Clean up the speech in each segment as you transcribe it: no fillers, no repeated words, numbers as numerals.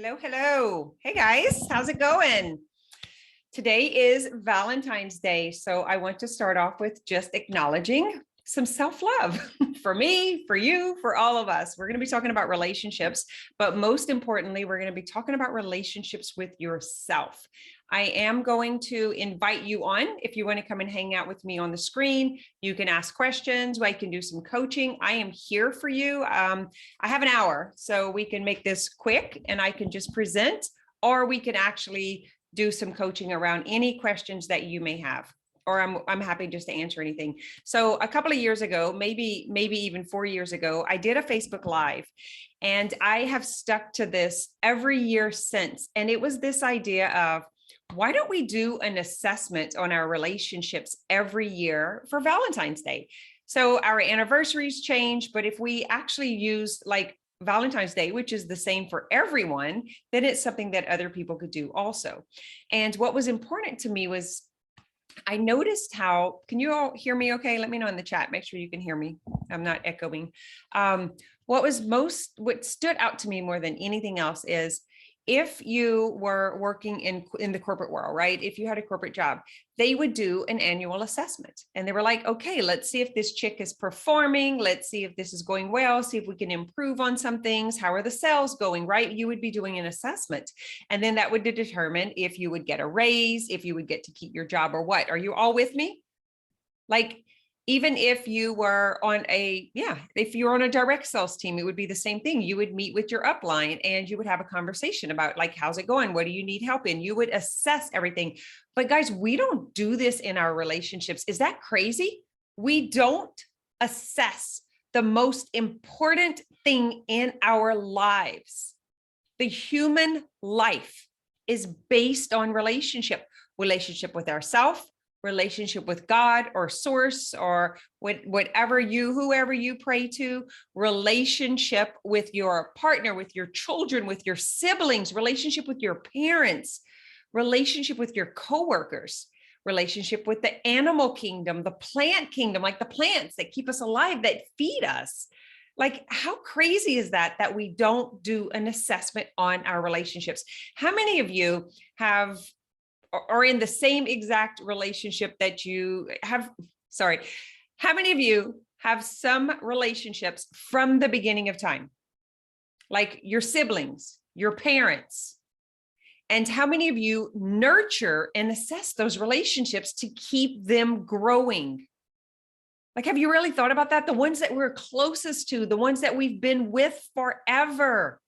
Hello, hello. Hey guys, how's it going? Today is Valentine's Day, so I want to start off with just acknowledging some self-love for me, for you, for all of us. We're going to be talking about relationships, but most importantly, we're going to be talking about relationships with yourself. I am going to invite you on. If you want to come and hang out with me on the screen, you can ask questions. I can do some coaching. I am here for you. I have an hour, so we can make this quick and I can just present, or we can actually do some coaching around any questions that you may have, or I'm happy just to answer anything. So a couple of years ago, maybe even 4 years ago, I did a Facebook Live, and I have stuck to this every year since. And it was this idea of, why don't we do an assessment on our relationships every year for Valentine's Day? So our anniversaries change, but if we actually use like Valentine's Day, which is the same for everyone, then it's something that other people could do also. And what was important to me was, I noticed how, can you all hear me okay? Let me know in the chat, make sure you can hear me. I'm not echoing. What stood out to me more than anything else is, if you were working in the corporate world, right? If you had a corporate job, they would do an annual assessment, and they were like, okay, let's see if this chick is performing. Let's see if this is going well. See if we can improve on some things. How are the sales going, right? You would be doing an assessment, and then that would determine if you would get a raise, if you would get to keep your job, or what. Are you all with me? Like, even if you were on if you're on a direct sales team, it would be the same thing. You would meet with your upline and you would have a conversation about, like, how's it going? What do you need help in? You would assess everything. But guys, we don't do this in our relationships. Is that crazy? We don't assess the most important thing in our lives. The human life is based on relationship with ourselves, relationship with God or source, or whoever you pray to, relationship with your partner, with your children, with your siblings, relationship with your parents, relationship with your coworkers, relationship with the animal kingdom, the plant kingdom, like the plants that keep us alive, that feed us. Like, how crazy is that we don't do an assessment on our relationships? How many of you are in the same exact relationship that you have? How many of you have some relationships from the beginning of time? Like your siblings, your parents. And how many of you nurture and assess those relationships to keep them growing? Like, have you really thought about that? The ones that we're closest to, the ones that we've been with forever,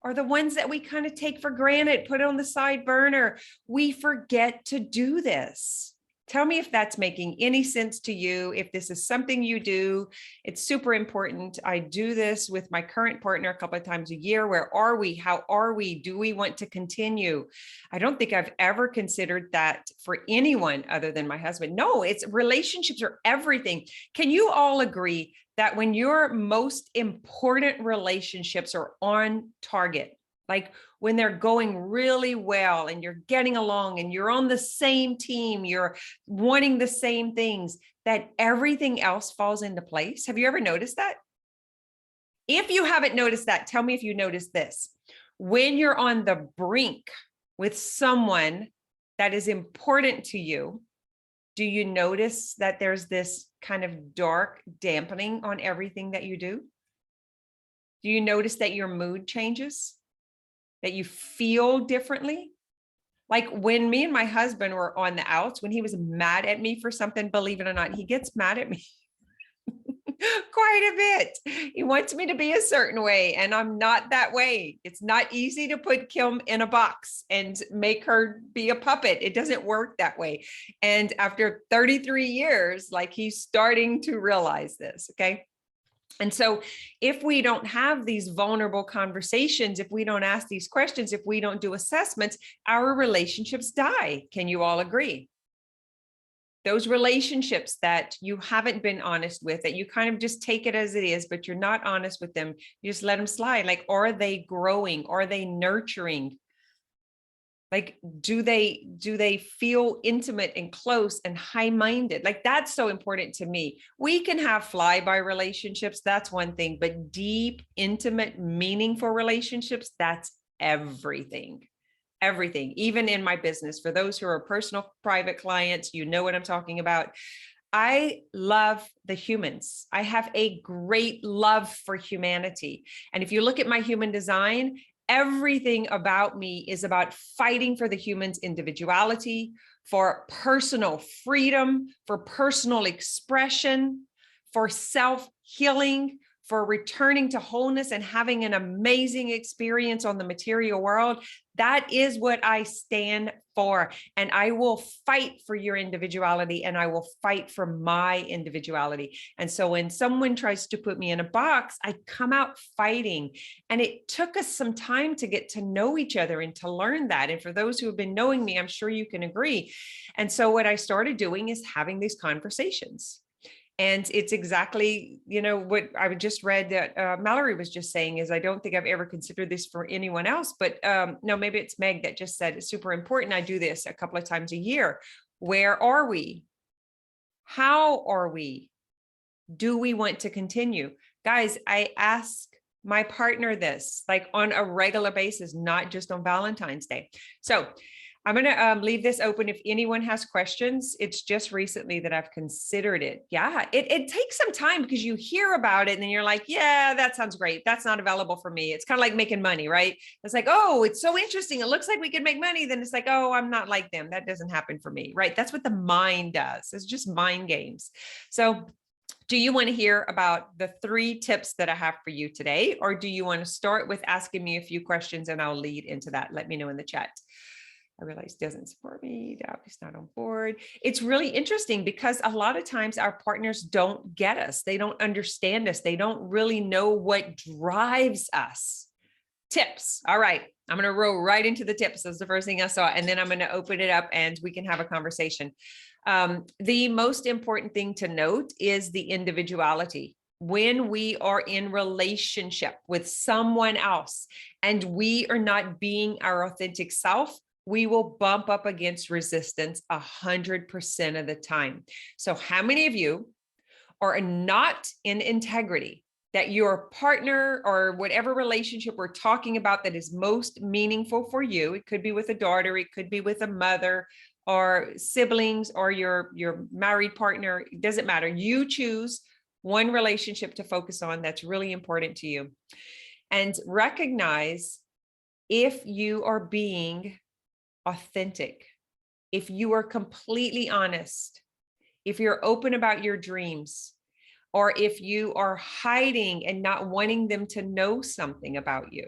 are the ones that we kind of take for granted, put on the side burner. We forget to do this. Tell me if that's making any sense to you. If this is something you do, it's super important. I do this with my current partner a couple of times a year. Where are we? How are we? Do we want to continue? I don't think I've ever considered that for anyone other than my husband. No, relationships are everything. Can you all agree that when your most important relationships are on target, like when they're going really well and you're getting along and you're on the same team, you're wanting the same things, that everything else falls into place? Have you ever noticed that? If you haven't noticed that, tell me if you noticed this. When you're on the brink with someone that is important to you, do you notice that there's this kind of dark dampening on everything that you do? Do you notice that your mood changes? That you feel differently? Like when me and my husband were on the outs, when he was mad at me for something, believe it or not, he gets mad at me quite a bit. He wants me to be a certain way, and I'm not that way. It's not easy to put Kim in a box and make her be a puppet. It doesn't work that way. And after 33 years, like, he's starting to realize this, okay? And so if we don't have these vulnerable conversations, if we don't ask these questions, if we don't do assessments, our relationships die. Can you all agree? Those relationships that you haven't been honest with, that you kind of just take it as it is, but you're not honest with them, you just let them slide. Like, are they growing? Are they nurturing? Like, do they feel intimate and close and high-minded? Like, that's so important to me. We can have fly-by relationships, that's one thing, but deep, intimate, meaningful relationships, that's everything. Everything, even in my business. For those who are personal private clients, you know what I'm talking about. I love the humans. I have a great love for humanity. And if you look at my human design, everything about me is about fighting for the human's individuality, for personal freedom, for personal expression, for self-healing, for returning to wholeness and having an amazing experience on the material world. That is what I stand for. And I will fight for your individuality, and I will fight for my individuality. And so when someone tries to put me in a box, I come out fighting. And it took us some time to get to know each other and to learn that. And for those who have been knowing me, I'm sure you can agree. And so what I started doing is having these conversations. And it's exactly, what I just read that Mallory was just saying is, I don't think I've ever considered this for anyone else, but no, maybe it's Meg that just said it's super important. I do this a couple of times a year. Where are we? How are we? Do we want to continue? Guys, I ask my partner this like on a regular basis, not just on Valentine's Day. So I'm going to leave this open. If anyone has questions, it's just recently that I've considered it. Yeah, it takes some time because you hear about it and then you're like, yeah, that sounds great. That's not available for me. It's kind of like making money, right? It's like, oh, it's so interesting. It looks like we can make money. Then it's like, oh, I'm not like them. That doesn't happen for me, right? That's what the mind does. It's just mind games. So do you want to hear about the 3 tips that I have for you today? Or do you want to start with asking me a few questions and I'll lead into that? Let me know in the chat. I realize doesn't support me. He's not on board. It's really interesting because a lot of times our partners don't get us. They don't understand us. They don't really know what drives us. Tips. All right. I'm going to roll right into the tips. That's the first thing I saw. And then I'm going to open it up and we can have a conversation. The most important thing to note is the individuality. When we are in relationship with someone else and we are not being our authentic self, we will bump up against resistance 100% of the time. So how many of you are not in integrity, that your partner or whatever relationship we're talking about that is most meaningful for you, it could be with a daughter, it could be with a mother or siblings or your married partner, it doesn't matter. You choose one relationship to focus on that's really important to you. And recognize if you are being authentic, if you are completely honest, if you're open about your dreams, or if you are hiding and not wanting them to know something about you.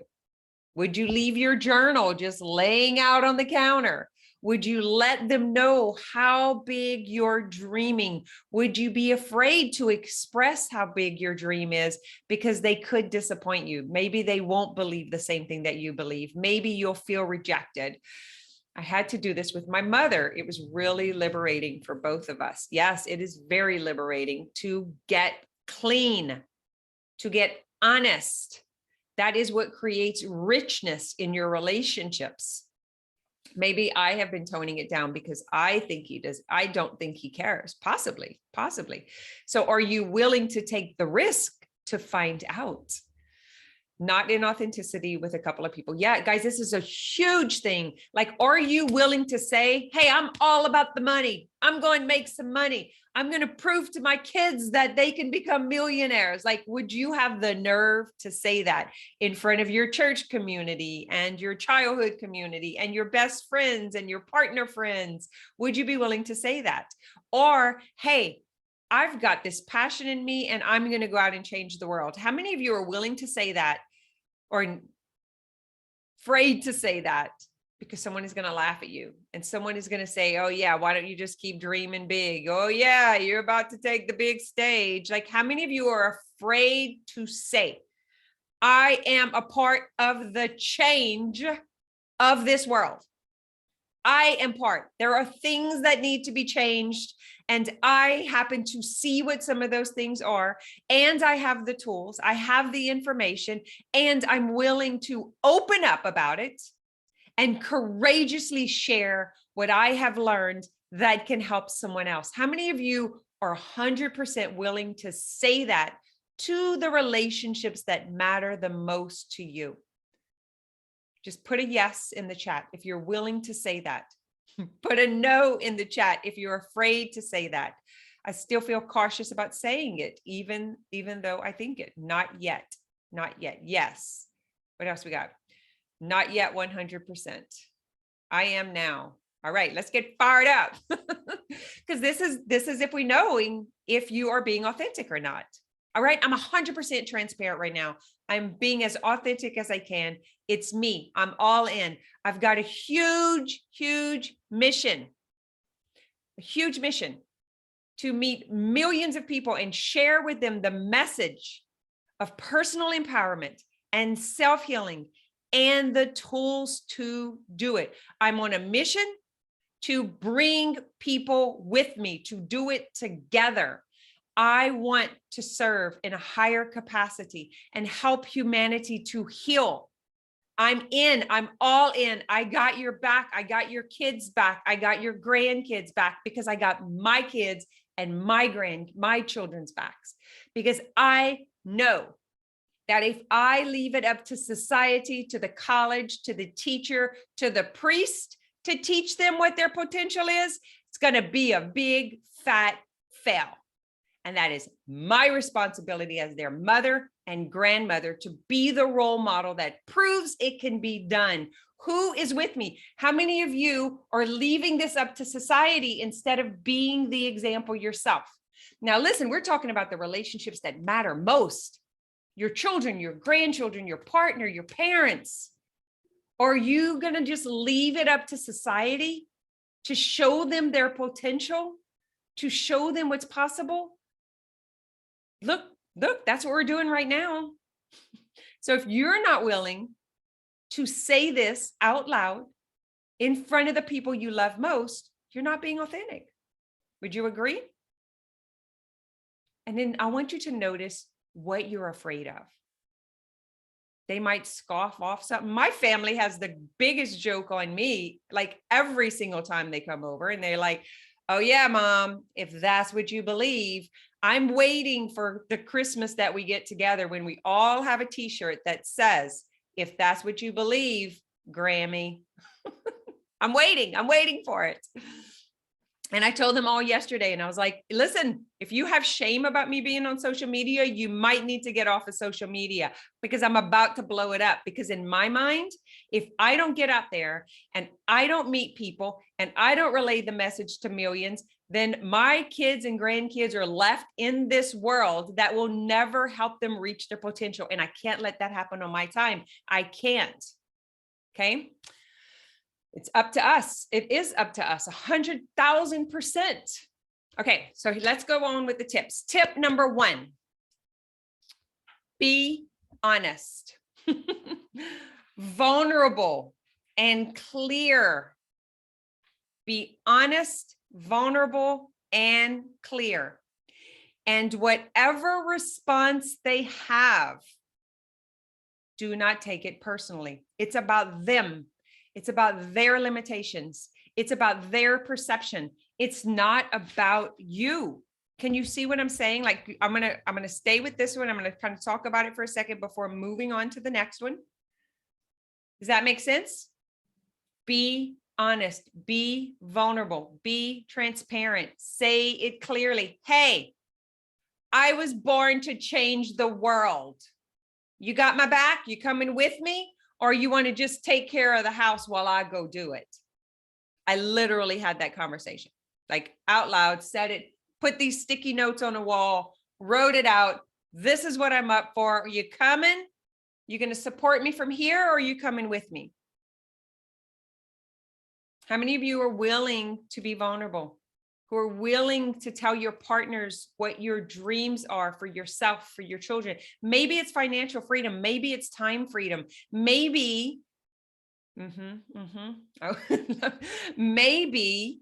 Would you leave your journal just laying out on the counter? Would you let them know how big you're dreaming? Would you be afraid to express how big your dream is because they could disappoint you? Maybe they won't believe the same thing that you believe. Maybe you'll feel rejected. I had to do this with my mother. It was really liberating for both of us. Yes, it is very liberating to get clean, to get honest. That is what creates richness in your relationships. Maybe I have been toning it down because I think he does. I don't think he cares. Possibly. So are you willing to take the risk to find out? Not in authenticity with a couple of people. Yeah, guys, this is a huge thing. Like, are you willing to say, hey, I'm all about the money. I'm going to make some money. I'm going to prove to my kids that they can become millionaires. Like, would you have the nerve to say that in front of your church community and your childhood community and your best friends and your partner friends? Would you be willing to say that? Or, hey, I've got this passion in me and I'm going to go out and change the world. How many of you are willing to say that? Or afraid to say that because someone is going to laugh at you and someone is going to say, oh yeah, why don't you just keep dreaming big? Oh yeah, you're about to take the big stage. Like, how many of you are afraid to say, I am a part of the change of this world? I am part. There are things that need to be changed. And I happen to see what some of those things are. And I have the tools, I have the information, and I'm willing to open up about it and courageously share what I have learned that can help someone else. How many of you are 100% willing to say that to the relationships that matter the most to you? Just put a yes in the chat if you're willing to say that. Put a no in the chat if you're afraid to say that. I still feel cautious about saying it, even though I think it. Not yet. Not yet. Yes. What else we got? Not yet 100%. I am now. All right, let's get fired up. Because this is if we knowing if you are being authentic or not. All right, I'm 100% transparent right now. I'm being as authentic as I can. It's me. I'm all in. I've got a huge, huge mission. A huge mission to meet millions of people and share with them the message of personal empowerment and self-healing and the tools to do it. I'm on a mission to bring people with me, to do it together. I want to serve in a higher capacity and help humanity to heal. I'm in, I'm all in. I got your back. I got your kids back. I got your grandkids back because I got my kids and my children's backs, because I know that if I leave it up to society, to the college, to the teacher, to the priest to teach them what their potential is, it's going to be a big fat fail. And that is my responsibility as their mother and grandmother to be the role model that proves it can be done. Who is with me? How many of you are leaving this up to society instead of being the example yourself? Now, listen, we're talking about the relationships that matter most. Your children, your grandchildren, your partner, your parents. Or are you going to just leave it up to society to show them their potential, to show them what's possible? Look, that's what we're doing right now. So if you're not willing to say this out loud in front of the people you love most, you're not being authentic. Would you agree? And then I want you to notice what you're afraid of. They might scoff off something. My family has the biggest joke on me, like every single time they come over, and they're like, oh yeah, Mom, if that's what you believe. I'm waiting for the Christmas that we get together when we all have a t-shirt that says, if that's what you believe, Grammy. I'm waiting for it. And I told them all yesterday, and I was like, listen, if you have shame about me being on social media, you might need to get off of social media, because I'm about to blow it up. Because in my mind, if I don't get out there and I don't meet people and I don't relay the message to millions, then my kids and grandkids are left in this world that will never help them reach their potential. And I can't let that happen on my time. I can't. Okay. It's up to us. It is up to us 100,000%. Okay, so let's go on with the tips. Tip number 1, be honest, vulnerable, and clear. Be honest, vulnerable, and clear. And whatever response they have, do not take it personally. It's about them. It's about their limitations. It's about their perception. It's not about you. Can you see what I'm saying? Like, I'm gonna stay with this one. I'm gonna kind of talk about it for a second before moving on to the next one. Does that make sense? Be honest, be vulnerable, be transparent, say it clearly. Hey, I was born to change the world. You got my back? You coming with me? Or you want to just take care of the house while I go do it? I literally had that conversation, like out loud, said it, put these sticky notes on the wall, wrote it out. This is what I'm up for. Are you coming? You going to support me from here, or are you coming with me? How many of you are willing to be vulnerable? Who are willing to tell your partners what your dreams are for yourself, for your children? Maybe it's financial freedom. Maybe it's time freedom. Maybe, maybe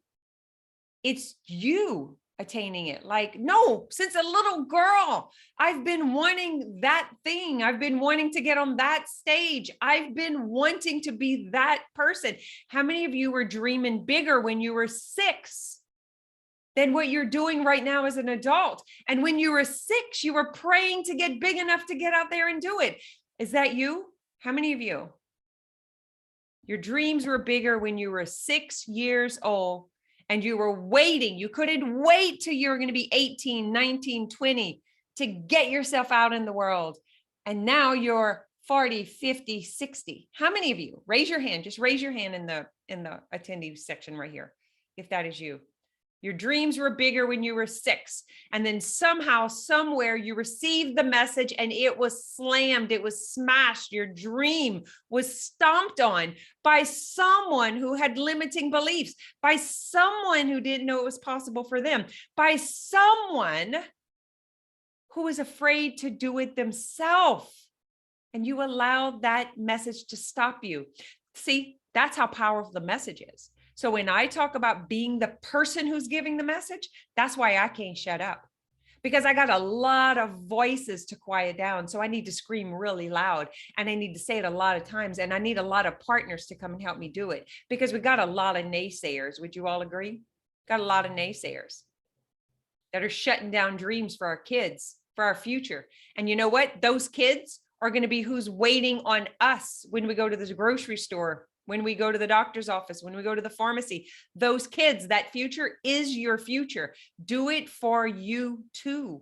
it's you attaining it. Like, no, since a little girl, I've been wanting that thing. I've been wanting to get on that stage. I've been wanting to be that person. How many of you were dreaming bigger when you were 6? Than what you're doing right now as an adult? And when you were 6, you were praying to get big enough to get out there and do it. Is that you? How many of you? Your dreams were bigger when you were 6 years old and you were waiting. You couldn't wait till you were going to be 18, 19, 20 to get yourself out in the world. And now you're 40, 50, 60. How many of you? Raise your hand. Just raise your hand in the attendee section right here, if that is you. Your dreams were bigger when you were 6. And then somehow, somewhere you received the message and it was slammed. It was smashed. Your dream was stomped on by someone who had limiting beliefs, by someone who didn't know it was possible for them, by someone who was afraid to do it themselves. And you allowed that message to stop you. See, that's how powerful the message is. So when I talk about being the person who's giving the message, that's why I can't shut up, because I got a lot of voices to quiet down. So I need to scream really loud and I need to say it a lot of times. And I need a lot of partners to come and help me do it, because we got a lot of naysayers. Would you all agree? Got a lot of naysayers that are shutting down dreams for our kids, for our future. And you know what? Those kids are going to be who's waiting on us when we go to the grocery store, when we go to the doctor's office, when we go to the pharmacy. Those kids, that future is your future. Do it for you too.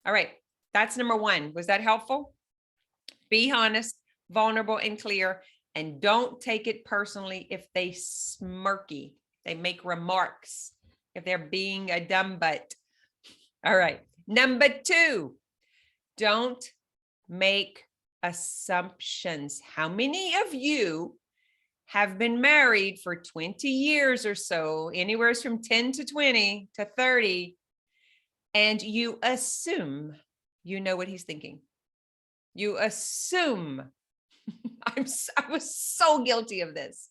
All right. That's number 1. Was that helpful? Be honest, vulnerable, and clear. And don't take it personally if they smirky, they make remarks, if they're being a dumb butt. All right. Number 2, don't make assumptions. How many of you have been married for 20 years or so, anywhere from 10 to 20 to 30, and you assume you know what he's thinking? You assume. I was so guilty of this.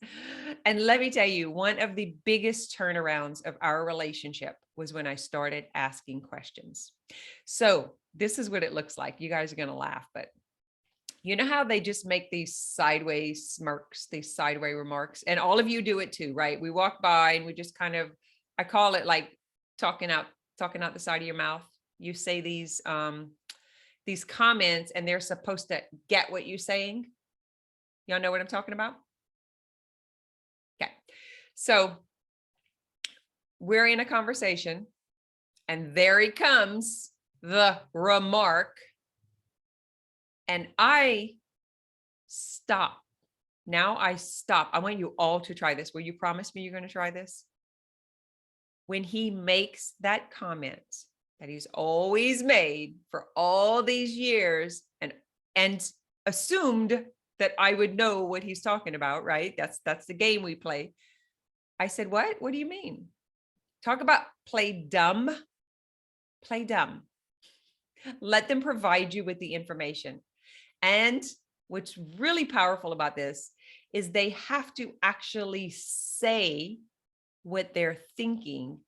And let me tell you, one of the biggest turnarounds of our relationship was when I started asking questions. So this is what it looks like. You guys are going to laugh, but you know how they just make these sideways smirks, these sideways remarks, and all of you do it too, right? We walk by and we just kind of, I call it like talking out the side of your mouth. You say these comments and they're supposed to get what you're saying. Y'all know what I'm talking about? Okay. So we're in a conversation and there he comes, the remark. And I stop. Now I stop. I want you all to try this. Will you promise me you're going to try this? When he makes that comment that he's always made for all these years and assumed that I would know what he's talking about, right? That's the game we play. I said, what? What do you mean? Talk about play dumb. Play dumb. Let them provide you with the information. And what's really powerful about this is they have to actually say what they're thinking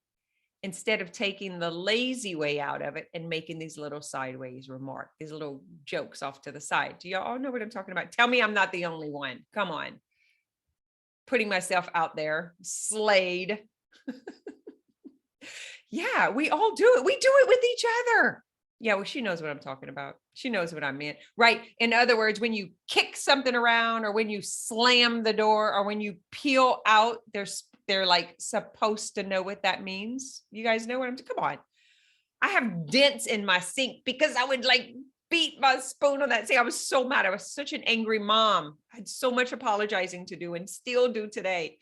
instead of taking the lazy way out of it and making these little sideways remarks, these little jokes off to the side. Do y'all all know what I'm talking about? Tell me I'm not the only one. Come on. Putting myself out there, slayed. Yeah, we all do it. We do it with each other. Yeah, well, she knows what I'm talking about. She knows what I meant, right? In other words, when you kick something around or when you slam the door or when you peel out, they're like supposed to know what that means. You guys know what I'm, come on. I have dents in my sink because I would like beat my spoon on that sink. I was so mad. I was such an angry mom. I had so much apologizing to do and still do today.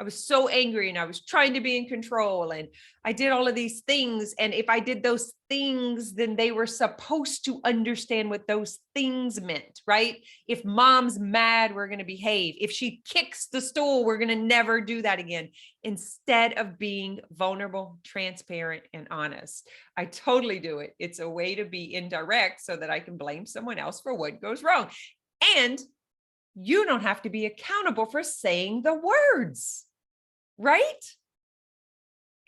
I was so angry and I was trying to be in control and I did all of these things. And if I did those things, then they were supposed to understand what those things meant, right? If mom's mad, we're going to behave. If she kicks the stool, we're going to never do that again. Instead of being vulnerable, transparent, and honest. I totally do it. It's a way to be indirect so that I can blame someone else for what goes wrong. And you don't have to be accountable for saying the words. Right?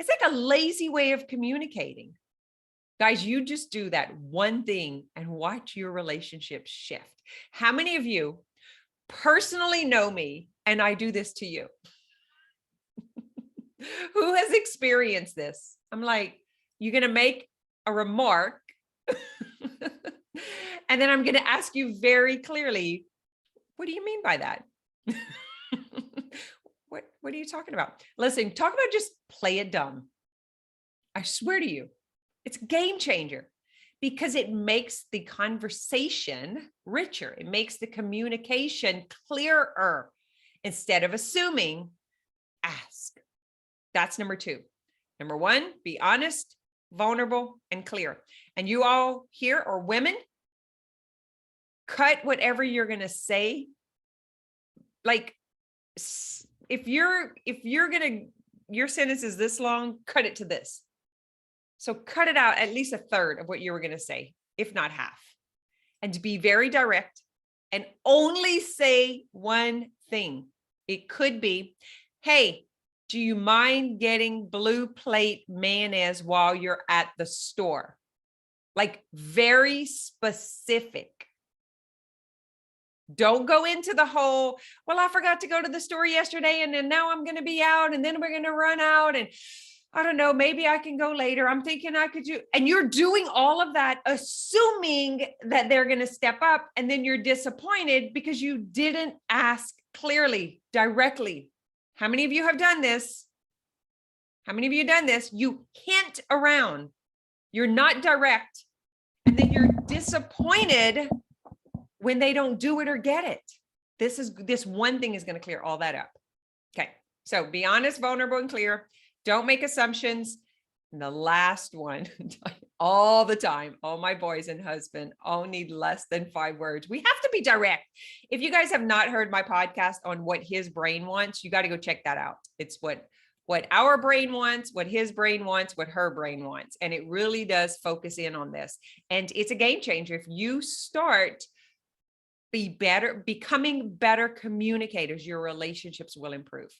It's like a lazy way of communicating. Guys, you just do that one thing and watch your relationship shift. How many of you personally know me and I do this to you? Who has experienced this? I'm like, you're going to make a remark and then I'm going to ask you very clearly, what do you mean by that? What are you talking about? Listen, talk about just play it dumb. I swear to you, it's a game changer because it makes the conversation richer. It makes the communication clearer. Instead of assuming, ask. That's number 2. Number 1, be honest, vulnerable, and clear. And you all here, or women, cut whatever you're going to say. Like, if you're going to, your sentence is this long, cut it to this. So cut it out at least a third of what you were going to say, if not half. And to be very direct and only say one thing. It could be, hey, do you mind getting blue plate mayonnaise while you're at the store? Like, very specific. Don't go into the whole, well, I forgot to go to the store yesterday and then now I'm going to be out and then we're going to run out and I don't know, maybe I can go later. I'm thinking I could do, and you're doing all of that, assuming that they're going to step up, and then you're disappointed because you didn't ask clearly, directly. How many of you have done this? How many of you have done this? You hint around, you're not direct, and then you're disappointed when they don't do it or get it. This one thing is going to clear all that up. Okay. So be honest, vulnerable, and clear. Don't make assumptions. And the last one, all the time, all my boys and husband all need less than 5 words. We have to be direct. If you guys have not heard my podcast on what his brain wants, you got to go check that out. It's what our brain wants, what his brain wants, what her brain wants. And it really does focus in on this. And it's a game changer. If you start becoming better communicators, your relationships will improve.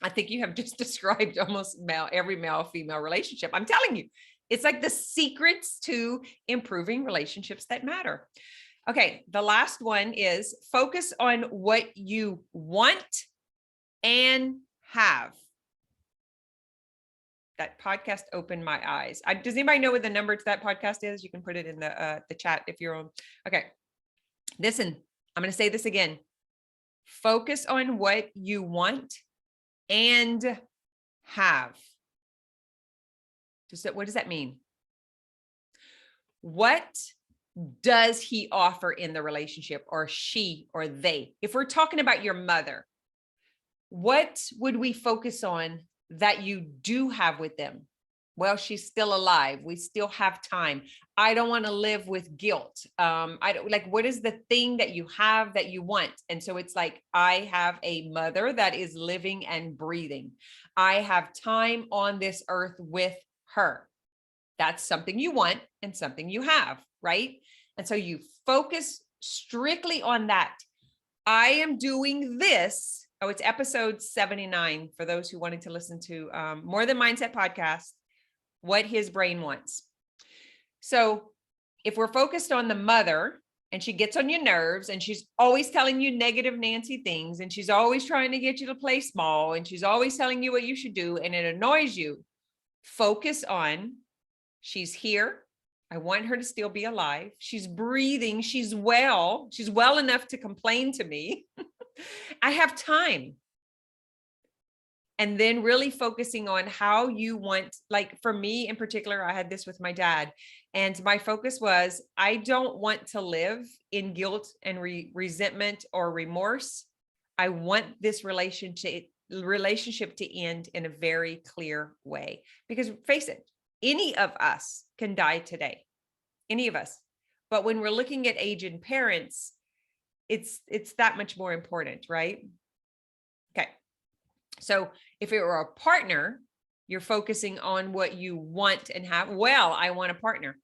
I think you have just described almost every male-female relationship. I'm telling you, it's like the secrets to improving relationships that matter. Okay, the last one is focus on what you want and have. That podcast opened my eyes. Does anybody know what the number to that podcast is? You can put it in the chat if you're on. Okay, listen, I'm going to say this again. Focus on what you want and have. What does that mean? What does he offer in the relationship, or she or they? If we're talking about your mother, what would we focus on that you do have with them? Well, she's still alive. We still have time. I don't want to live with guilt. What is the thing that you have that you want? And so it's like, I have a mother that is living and breathing. I have time on this earth with her. That's something you want and something you have, right? And so you focus strictly on that. I am doing this. Oh, it's episode 79 for those who wanted to listen to More Than Mindset podcast. What his brain wants. So if we're focused on the mother and she gets on your nerves and she's always telling you negative Nancy things and she's always trying to get you to play small and she's always telling you what you should do and it annoys you, focus on, she's here. I want her to still be alive. She's breathing. She's well enough to complain to me. I have time. And then really focusing on how you want, like for me in particular, I had this with my dad, and my focus was, I don't want to live in guilt and resentment or remorse. I want this relationship to end in a very clear way, because face it, any of us can die today, any of us. But when we're looking at aging parents, it's that much more important, right? Okay. So if it were a partner, you're focusing on what you want and have. Well, I want a partner.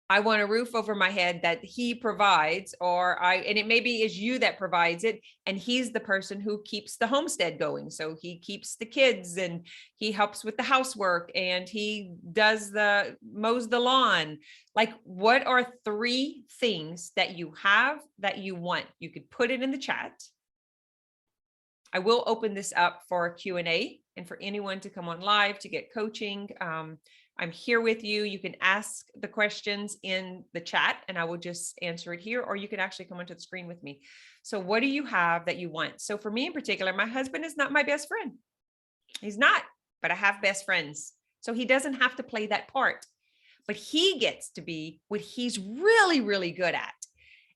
I want a roof over my head that he provides, and it maybe is you that provides it. And he's the person who keeps the homestead going. So he keeps the kids and he helps with the housework and he mows the lawn. Like, what are 3 things that you have that you want? You could put it in the chat. I will open this up for a Q&A and for anyone to come on live to get coaching. I'm here with you. You can ask the questions in the chat and I will just answer it here, or you can actually come onto the screen with me. So what do you have that you want? So for me in particular, my husband is not my best friend. He's not, but I have best friends. So he doesn't have to play that part, but he gets to be what he's really, really good at.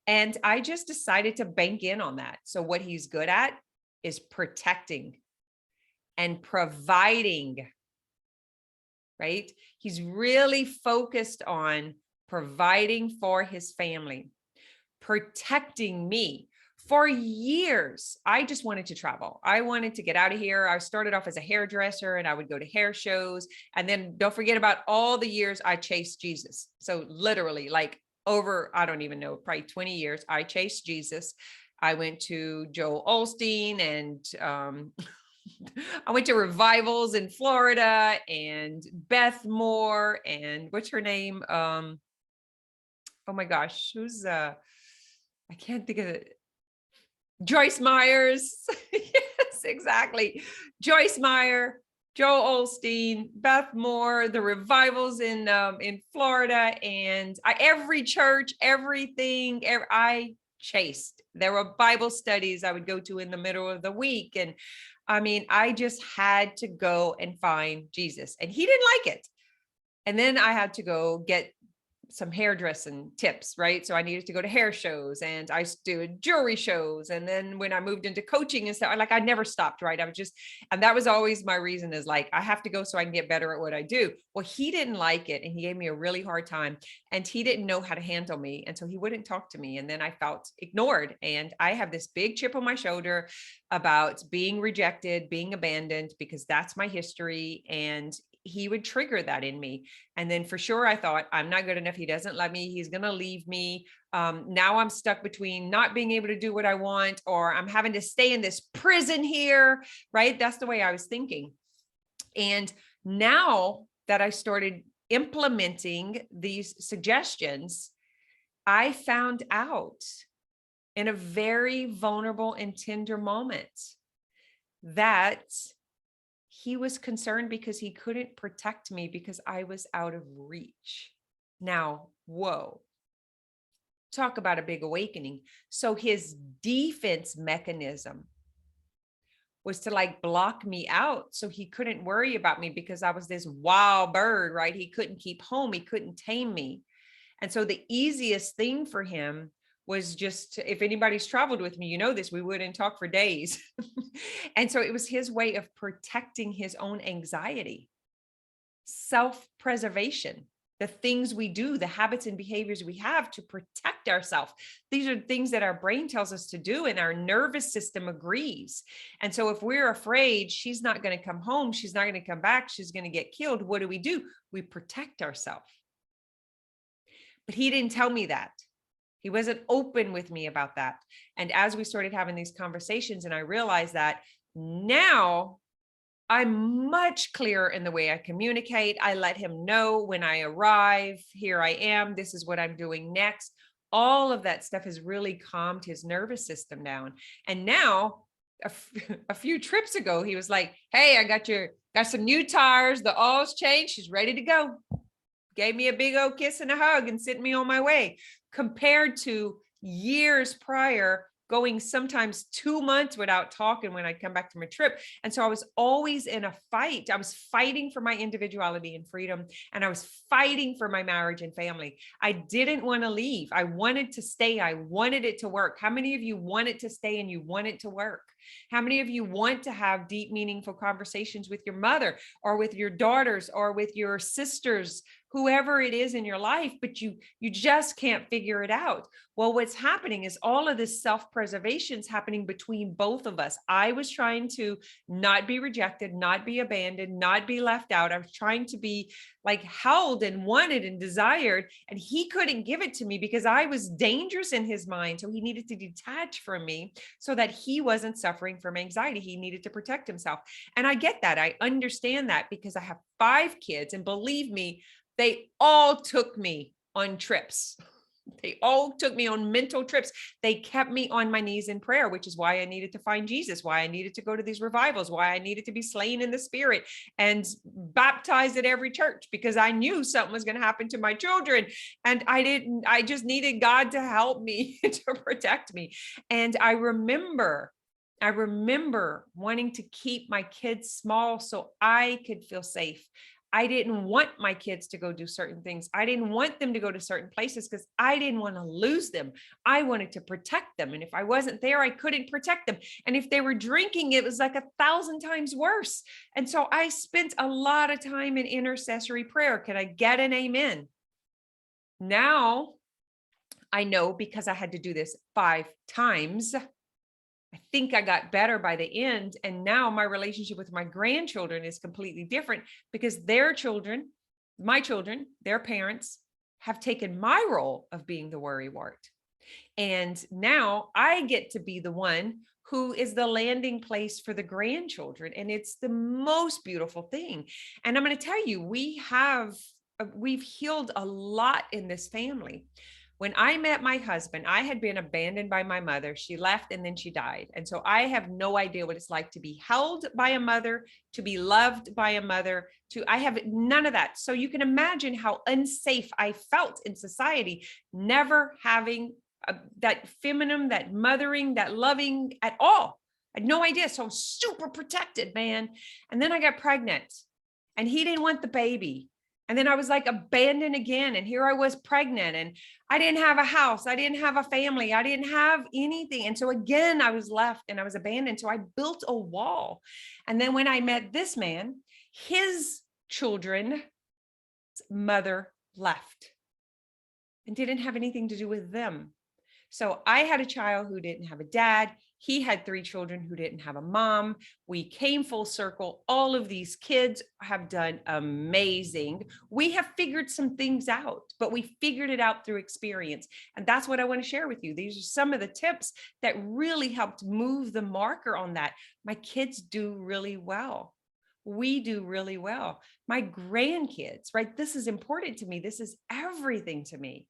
And I just decided to bank in on that. So what he's good at is protecting and providing, right? He's really focused on providing for his family, protecting me. For years, I just wanted to travel. I wanted to get out of here. I started off as a hairdresser and I would go to hair shows. And then don't forget about all the years I chased Jesus. So literally like over, I don't even know, probably 20 years, I chased Jesus. I went to Joel Osteen and I went to revivals in Florida and Beth Moore and what's her name? Oh my gosh, who's I can't think of it. Joyce Myers. Yes, exactly. Joyce Meyer, Joel Osteen, Beth Moore, the revivals in Florida, and every church, everything. I chased. There were Bible studies I would go to in the middle of the week, and I mean, I just had to go and find Jesus, and he didn't like it. And then I had to go get some hairdressing tips, right? So I needed to go to hair shows and I do jewelry shows. And then when I moved into coaching and stuff, like I never stopped, right? I was just, and that was always my reason is like, I have to go so I can get better at what I do. Well, he didn't like it and he gave me a really hard time and he didn't know how to handle me. And so he wouldn't talk to me. And then I felt ignored. And I have this big chip on my shoulder about being rejected, being abandoned, because that's my history. And he would trigger that in me. And then for sure, I thought, I'm not good enough. He doesn't love me. He's going to leave me. Now I'm stuck between not being able to do what I want, or I'm having to stay in this prison here, right? That's the way I was thinking. And now that I started implementing these suggestions, I found out in a very vulnerable and tender moment that he was concerned because he couldn't protect me because I was out of reach. Now, whoa, talk about a big awakening. So his defense mechanism was to like block me out. So he couldn't worry about me because I was this wild bird, right? He couldn't keep home. He couldn't tame me. And so the easiest thing for him was just, if anybody's traveled with me, you know this, we wouldn't talk for days. And so it was his way of protecting his own anxiety, self-preservation, the things we do, the habits and behaviors we have to protect ourselves. These are things that our brain tells us to do and our nervous system agrees. And so if we're afraid she's not going to come home, she's not going to come back, she's going to get killed, what do? We protect ourselves. But he didn't tell me that. He wasn't open with me about that. And as we started having these conversations and I realized that now I'm much clearer in the way I communicate. I let him know when I arrive, here I am, this is what I'm doing next. All of that stuff has really calmed his nervous system down. And now a few trips ago, he was like, hey, I got some new tires. The oil's changed. She's ready to go. Gave me a big old kiss and a hug and sent me on my way, compared to years prior, going sometimes 2 months without talking when I'd come back from a trip. And so I was always in a fight. I was fighting for my individuality and freedom. And I was fighting for my marriage and family. I didn't want to leave. I wanted to stay. I wanted it to work. How many of you want it to stay and you want it to work? How many of you want to have deep, meaningful conversations with your mother or with your daughters or with your sisters, whoever it is in your life, but you just can't figure it out? Well, what's happening is all of this self-preservation is happening between both of us. I was trying to not be rejected, not be abandoned, not be left out. I was trying to be like held and wanted and desired, and he couldn't give it to me because I was dangerous in his mind. So he needed to detach from me so that he wasn't suffering from anxiety. He needed to protect himself. And I get that. I understand that because I have 5 kids, and believe me, they all took me on trips. They all took me on mental trips. They kept me on my knees in prayer, which is why I needed to find Jesus, why I needed to go to these revivals, why I needed to be slain in the spirit and baptized at every church, because I knew something was going to happen to my children. And I just needed God to help me, to protect me. And I remember I remember wanting to keep my kids small so I could feel safe. I didn't want my kids to go do certain things. I didn't want them to go to certain places because I didn't want to lose them. I wanted to protect them. And if I wasn't there, I couldn't protect them. And if they were drinking, it was like 1,000 times worse. And so I spent a lot of time in intercessory prayer. Can I get an amen? Now I know, because I had to do this 5 times. I think I got better by the end. And now my relationship with my grandchildren is completely different because their children, my children, their parents have taken my role of being the worrywart. And now I get to be the one who is the landing place for the grandchildren. And it's the most beautiful thing. And I'm going to tell you, we've healed a lot in this family. When I met my husband, I had been abandoned by my mother. She left and then she died. And so I have no idea what it's like to be held by a mother, to be loved by a mother, I have none of that. So you can imagine how unsafe I felt in society, never having that feminine, that mothering, that loving at all. I had no idea. So I'm super protected, man. And then I got pregnant and he didn't want the baby. And then I was like abandoned again. And here I was pregnant and I didn't have a house. I didn't have a family. I didn't have anything. And so again, I was left and I was abandoned. So I built a wall. And then when I met this man, his children's mother left and didn't have anything to do with them. So I had a child who didn't have a dad. He had 3 children who didn't have a mom. We came full circle. All of these kids have done amazing. We have figured some things out, but we figured it out through experience. And that's what I want to share with you. These are some of the tips that really helped move the marker on that. My kids do really well. We do really well. My grandkids, right? This is important to me. This is everything to me.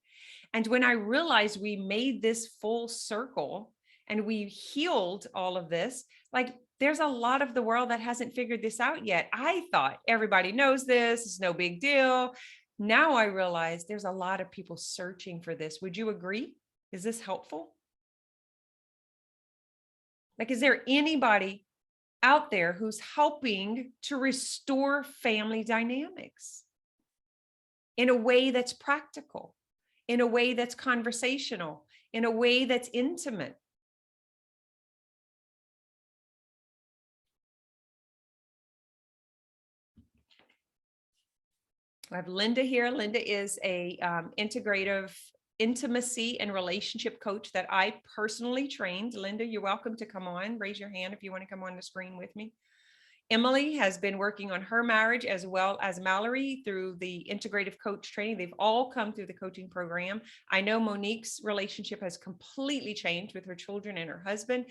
And when I realized we made this full circle and we healed all of this, like there's a lot of the world that hasn't figured this out yet. I thought everybody knows this, it's no big deal. Now I realize there's a lot of people searching for this. Would you agree? Is this helpful? Like, is there anybody out there who's helping to restore family dynamics in a way that's practical? In a way that's conversational, in a way that's intimate? I have Linda here. Linda is a integrative intimacy and relationship coach that I personally trained. Linda, you're welcome to come on. Raise your hand if you want to come on the screen with me. Emily has been working on her marriage, as well as Mallory, through the integrative coach training. They've all come through the coaching program. I know Monique's relationship has completely changed with her children and her husband.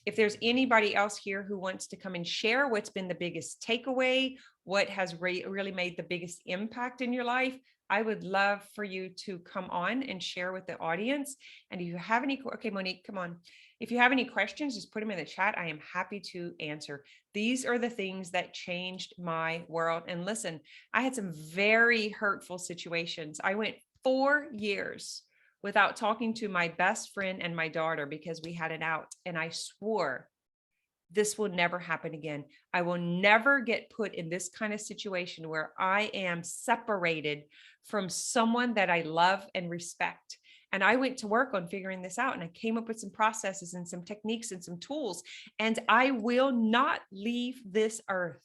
If there's anybody else here who wants to come and share what's been the biggest takeaway, what has really made the biggest impact in your life, I would love for you to come on and share with the audience. And if you have any, okay, Monique, come on. If you have any questions, just put them in the chat. I am happy to answer. These are the things that changed my world. And listen, I had some very hurtful situations. I went 4 years without talking to my best friend and my daughter because we had it out. And I swore this will never happen again. I will never get put in this kind of situation where I am separated from someone that I love and respect. And I went to work on figuring this out, and I came up with some processes and some techniques and some tools. And I will not leave this earth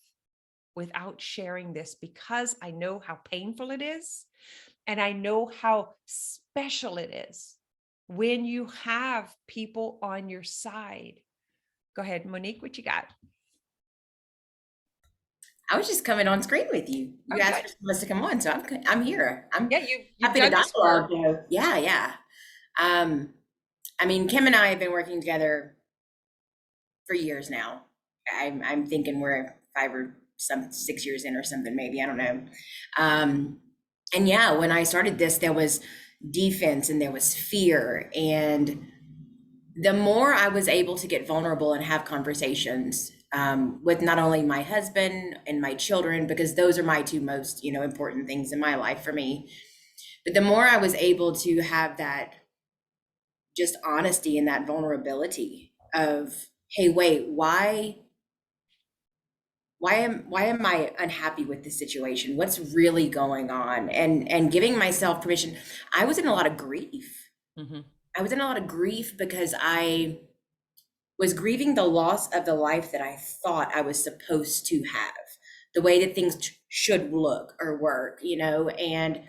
without sharing this, because I know how painful it is. And I know how special it is when you have people on your side. Go ahead, Monique, what you got? I was just coming on screen with you. You asked for someone to come on, so I'm here. I'm you've happy to done this work. dialogue. Yeah. I mean, Kim and I have been working together for years now. I'm thinking we're 6 years in or something, maybe. I don't know. And yeah, when I started this, there was defense and there was fear. And the more I was able to get vulnerable and have conversations with not only my husband and my children, because those are my 2 most, important things in my life for me. But the more I was able to have that just honesty and that vulnerability of hey, wait, why am I unhappy with this situation? What's really going on? And giving myself permission. I was in a lot of grief. Mm-hmm. I was in a lot of grief because I was grieving the loss of the life that I thought I was supposed to have, the way that things should look or work, and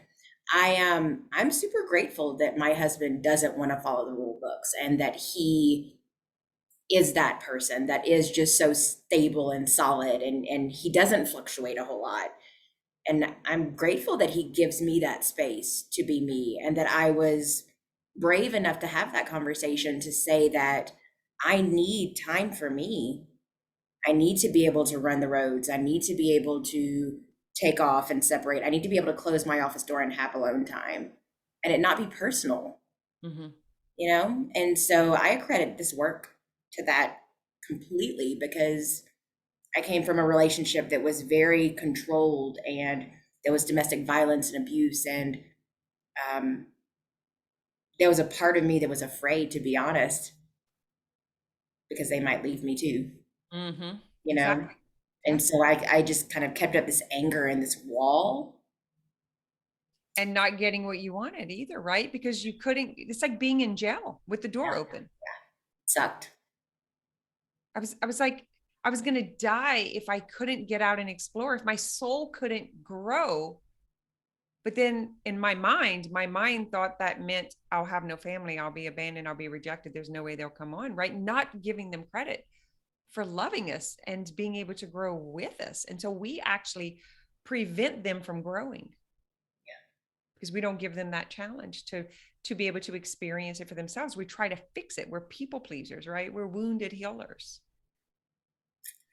I'm super grateful that my husband doesn't want to follow the rule books, and that he is that person that is just so stable and solid, and he doesn't fluctuate a whole lot. And I'm grateful that he gives me that space to be me, and that I was brave enough to have that conversation to say that I need time for me. I need to be able to run the roads. I need to be able to take off and separate. I need to be able to close my office door and have alone time and it not be personal, Mm-hmm. And so I credit this work to that completely, because I came from a relationship that was very controlled, and there was domestic violence and abuse, and um, there was a part of me that was afraid, to be honest, because they might leave me too, Mm-hmm. you know? Exactly. Yeah. And so I just kind of kept up this anger and this wall. And not getting what you wanted either, right? Because you couldn't, it's like being in jail with the door Yeah, open. it sucked. I was like, I was going to die if I couldn't get out and explore, if my soul couldn't grow. But then in my mind thought that meant I'll have no family, I'll be abandoned, I'll be rejected. There's no way they'll come on, right? Not giving them credit for loving us and being able to grow with us. And so we actually prevent them from growing because we don't give them that challenge to be able to experience it for themselves. We try to fix it. We're people pleasers, right? We're wounded healers.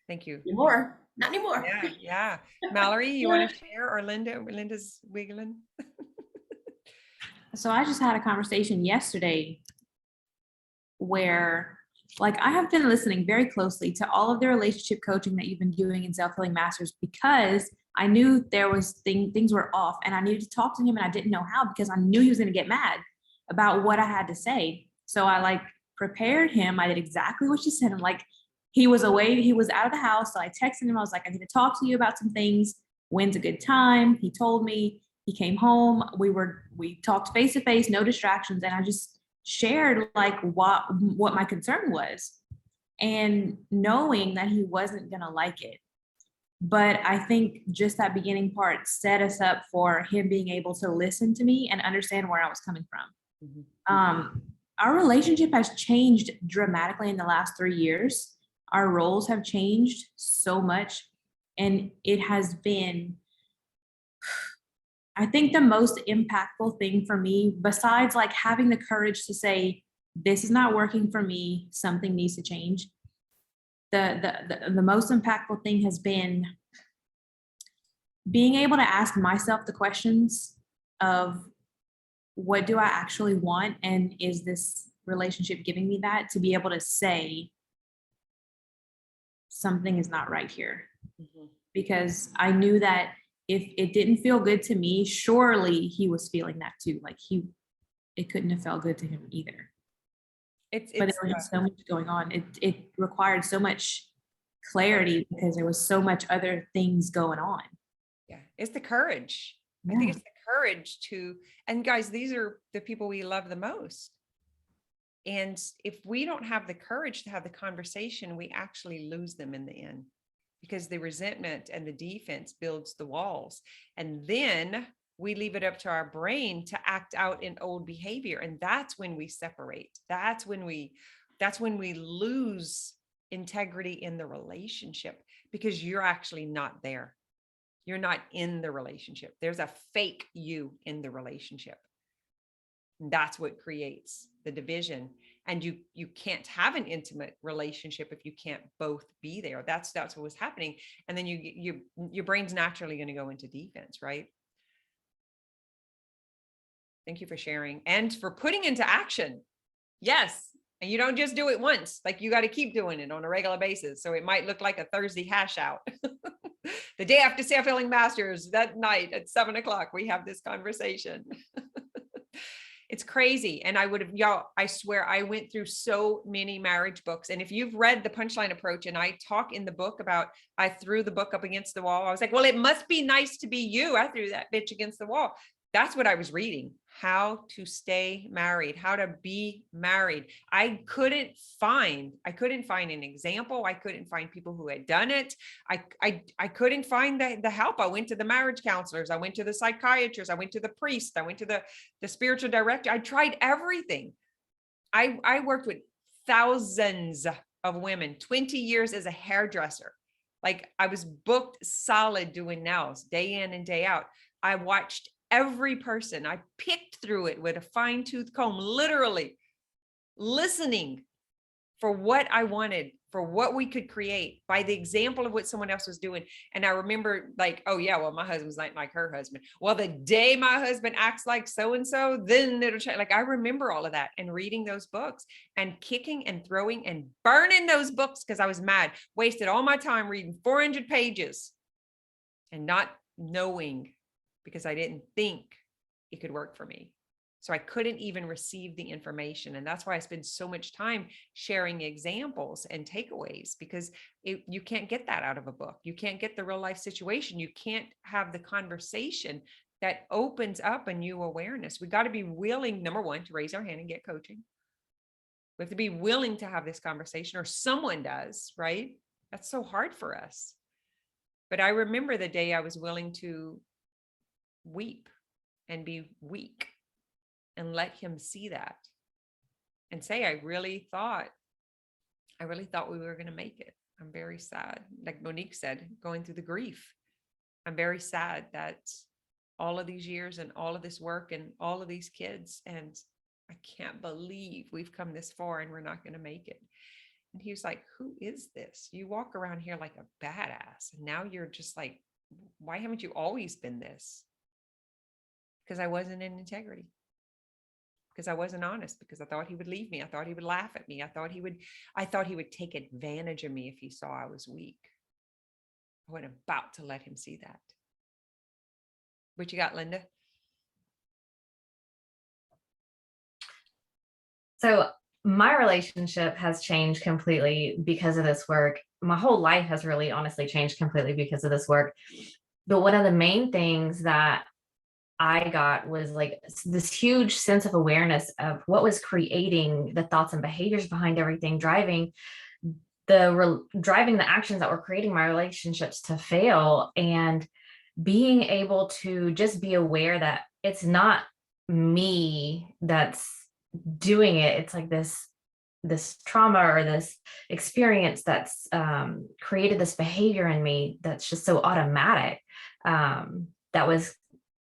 Thank you. Anymore. Not anymore. Yeah, yeah. Mallory, you want to share, or Linda? Linda's wiggling. So I just had a conversation yesterday where, like, I have been listening very closely to all of the relationship coaching that you've been doing in Self-Healing Masters, because I knew there was things were off, and I needed to talk to him, and I didn't know how, because I knew he was going to get mad about what I had to say. So I prepared him. I did exactly what you said. I'm like, he was away, he was out of the house. So I texted him. I was like, I need to talk to you about some things. When's a good time? He told me. He came home. We talked face to face, no distractions, and I just shared what my concern was, and knowing that he wasn't gonna like it. But I think just that beginning part set us up for him being able to listen to me and understand where I was coming from. Mm-hmm. Our relationship has changed dramatically in the last 3 years. Our roles have changed so much, and it has been, I think, the most impactful thing for me, besides having the courage to say, this is not working for me, something needs to change. The most impactful thing has been being able to ask myself the questions of, what do I actually want? And is this relationship giving me that? To be able to say, something is not right here. Mm-hmm. Because I knew that if it didn't feel good to me, surely he was feeling that too. It couldn't have felt good to him either. But there was just so much going on. It required so much clarity, because there was so much other things going on. Yeah, it's the courage. Yeah. I think it's the courage and guys, these are the people we love the most. And if we don't have the courage to have the conversation, we actually lose them in the end, because the resentment and the defense builds the walls. And then we leave it up to our brain to act out in old behavior. And that's when we separate. That's when we lose integrity in the relationship, because you're actually not there. You're not in the relationship. There's a fake you in the relationship. And that's what creates the division. And you can't have an intimate relationship if you can't both be there. That's what was happening. And then your brain's naturally going to go into defense, right? Thank you for sharing and for putting into action. Yes. And you don't just do it once, you got to keep doing it on a regular basis. So it might look like a Thursday hash out. The day after Self-Healing Masters, that night at 7:00, we have this conversation. It's crazy. And I swear I went through so many marriage books. And if you've read The Punchline Approach, and I talk in the book about, I threw the book up against the wall. I was like, well, it must be nice to be you. I threw that bitch against the wall. That's what I was reading. How to stay married, how to be married. I couldn't find an example. I couldn't find people who had done it. I couldn't find the help. I went to the marriage counselors. I went to the psychiatrist. I went to the priest. I went to the spiritual director. I tried everything. I worked with thousands of women, 20 years as a hairdresser. Like, I was booked solid doing nails day in and day out. I watched every person. I picked through it with a fine-tooth comb, literally listening for what I wanted, for what we could create by the example of what someone else was doing. And I remember, like, oh yeah, well, my husband's not like her husband. Well, the day my husband acts like so-and-so, then it'll change. Like, I remember all of that and reading those books and kicking and throwing and burning those books because I was mad, wasted all my time reading 400 pages and not knowing, because I didn't think it could work for me. So I couldn't even receive the information. And that's why I spend so much time sharing examples and takeaways, because you can't get that out of a book. You can't get the real life situation. You can't have the conversation that opens up a new awareness. We got to be willing, number one, to raise our hand and get coaching. We have to be willing to have this conversation, or someone does, right? That's so hard for us. But I remember the day I was willing to weep and be weak and let him see that and say, I really thought we were going to make it. I'm very sad. Like Monique said, going through the grief. I'm very sad that all of these years and all of this work and all of these kids, and I can't believe we've come this far and we're not going to make it. And he was like, who is this? You walk around here like a badass, and now you're just like, why haven't you always been this? Because I wasn't in integrity, because I wasn't honest, because I thought he would leave me. I thought he would laugh at me. I thought he would take advantage of me if he saw I was weak. I wasn't about to let him see that. What you got, Linda? So my relationship has changed completely because of this work. My whole life has really honestly changed completely because of this work. But one of the main things that I got was like this huge sense of awareness of what was creating the thoughts and behaviors behind everything, driving the actions that were creating my relationships to fail, and being able to just be aware that it's not me that's doing it. It's like this trauma or this experience that's created this behavior in me that's just so automatic, that was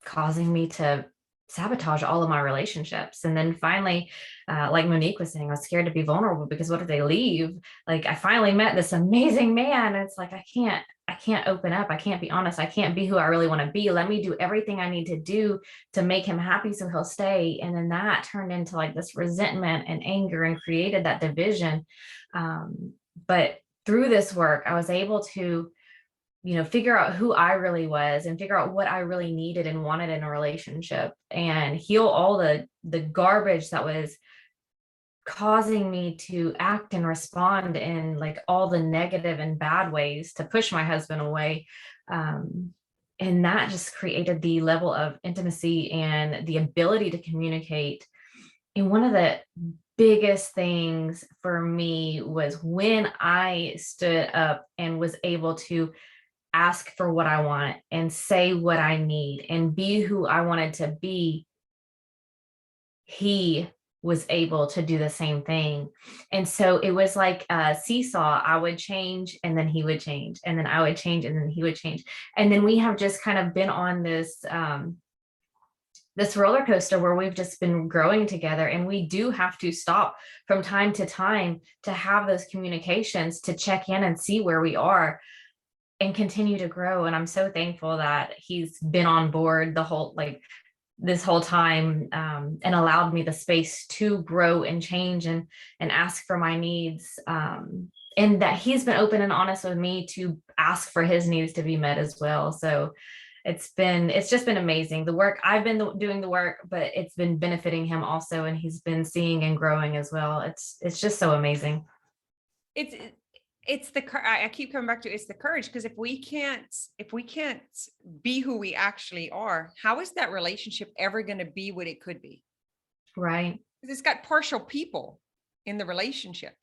causing me to sabotage all of my relationships. And then finally, like Monique was saying, I was scared to be vulnerable because what if they leave? Like, I finally met this amazing man. And it's like, I can't open up. I can't be honest. I can't be who I really want to be. Let me do everything I need to do to make him happy so he'll stay. And then that turned into like this resentment and anger and created that division. But through this work, I was able to figure out who I really was and figure out what I really needed and wanted in a relationship, and heal all the garbage that was causing me to act and respond in like all the negative and bad ways to push my husband away. And that just created the level of intimacy and the ability to communicate. And one of the biggest things for me was when I stood up and was able to ask for what I want and say what I need and be who I wanted to be, he was able to do the same thing. And so it was like a seesaw. I would change and then he would change, and then I would change and then he would change. And then we have just kind of been on this roller coaster where we've just been growing together, and we do have to stop from time to time to have those communications, to check in and see where we are and continue to grow. And I'm so thankful that he's been on board this whole time, and allowed me the space to grow and change and ask for my needs. And that he's been open and honest with me to ask for his needs to be met as well. So it's just been amazing. The work I've been doing the work, but it's been benefiting him also, and he's been seeing and growing as well. It's just so amazing. It's I keep coming back to, it's the courage, because if we can't be who we actually are, how is that relationship ever going to be what it could be? Right. Because it's got partial people in the relationship.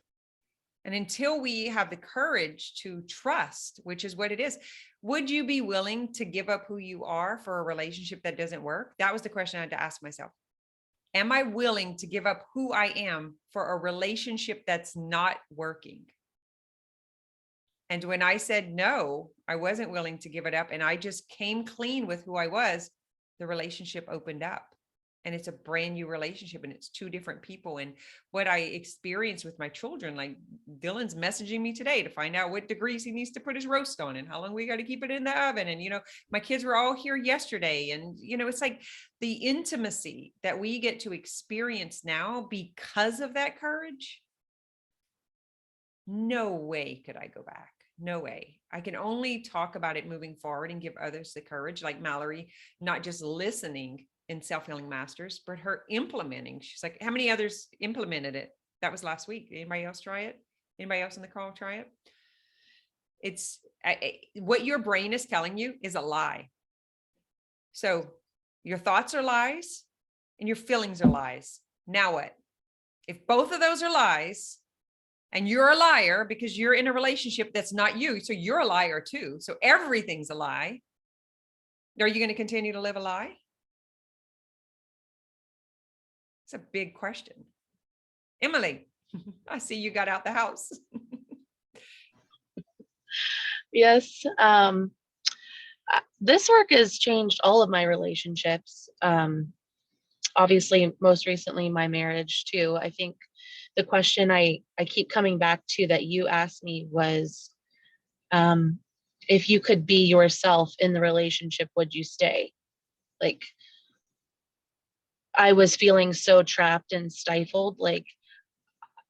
And until we have the courage to trust, which is what it is, would you be willing to give up who you are for a relationship that doesn't work? That was the question I had to ask myself. Am I willing to give up who I am for a relationship that's not working? And when I said no, I wasn't willing to give it up, and I just came clean with who I was, the relationship opened up. And it's a brand new relationship, and it's two different people. And what I experienced with my children, like Dylan's messaging me today to find out what degrees he needs to put his roast on and how long we got to keep it in the oven. And, my kids were all here yesterday. And, it's like the intimacy that we get to experience now because of that courage. No way could I go back. No way. I can only talk about it moving forward and give others the courage, like Mallory, not just listening in Self-Healing Masters, but her implementing. She's like, how many others implemented it? That was last week. Anybody else try it? Anybody else in the call try it? It's what your brain is telling you is a lie. So your thoughts are lies and your feelings are lies. Now what? If both of those are lies, and you're a liar because you're in a relationship that's not you, so you're a liar too. So everything's a lie. Are you going to continue to live a lie? It's a big question. Emily, I see you got out the house. Yes. This work has changed all of my relationships. Obviously, most recently, my marriage too. I think the question I keep coming back to that you asked me was, if you could be yourself in the relationship, would you stay? Like, I was feeling so trapped and stifled. Like,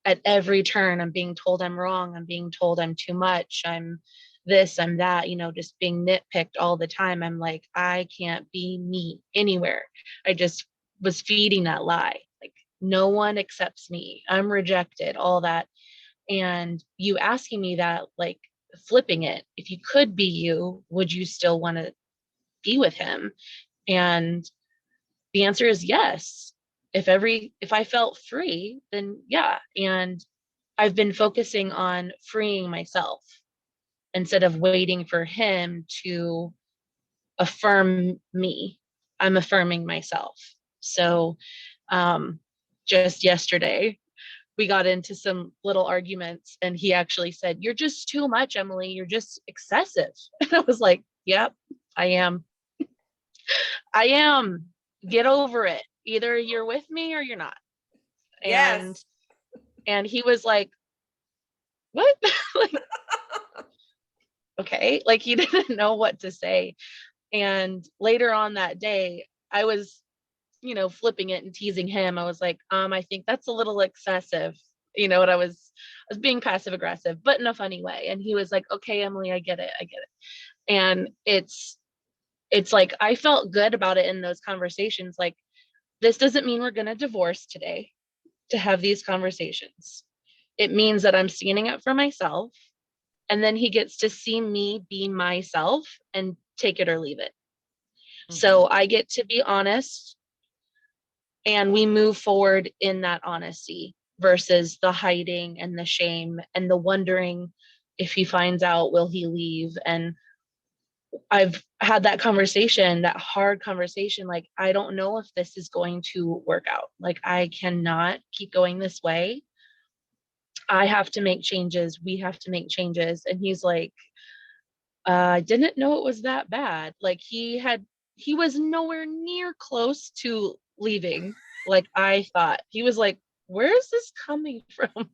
at every turn, I'm being told I'm wrong. I'm being told I'm too much. I'm this, I'm that, just being nitpicked all the time. I'm like, I can't be me anywhere. I just was feeding that lie. Like, no one accepts me. I'm rejected, all that. And you asking me that, like flipping it, if you could be you, would you still want to be with him? And the answer is yes. If I felt free, then yeah. And I've been focusing on freeing myself instead of waiting for him to affirm me. I'm affirming myself. So just yesterday, we got into some little arguments, and he actually said, "You're just too much, Emily. You're just excessive." And I was like, yep, I am. I am. Get over it. Either you're with me or you're not. Yes. And he was like, what? Like, okay. Like, he didn't know what to say. And later on that day, I was, flipping it and teasing him. I was like, I think that's a little excessive. And I was being passive aggressive, but in a funny way. And he was like, okay, Emily, I get it. And it's like, I felt good about it in those conversations. Like, this doesn't mean we're going to divorce today to have these conversations. It means that I'm standing up for myself, and then he gets to see me be myself and take it or leave it. Mm-hmm. So I get to be honest, and we move forward in that honesty versus the hiding and the shame and the wondering, if he finds out, will he leave? And I've had that conversation, that hard conversation. Like, I don't know if this is going to work out. Like, I cannot keep going this way. I have to make changes. We have to make changes. And he's like, I didn't know it was that bad. Like, he was nowhere near close to leaving. Like, I thought. He was like, where is this coming from?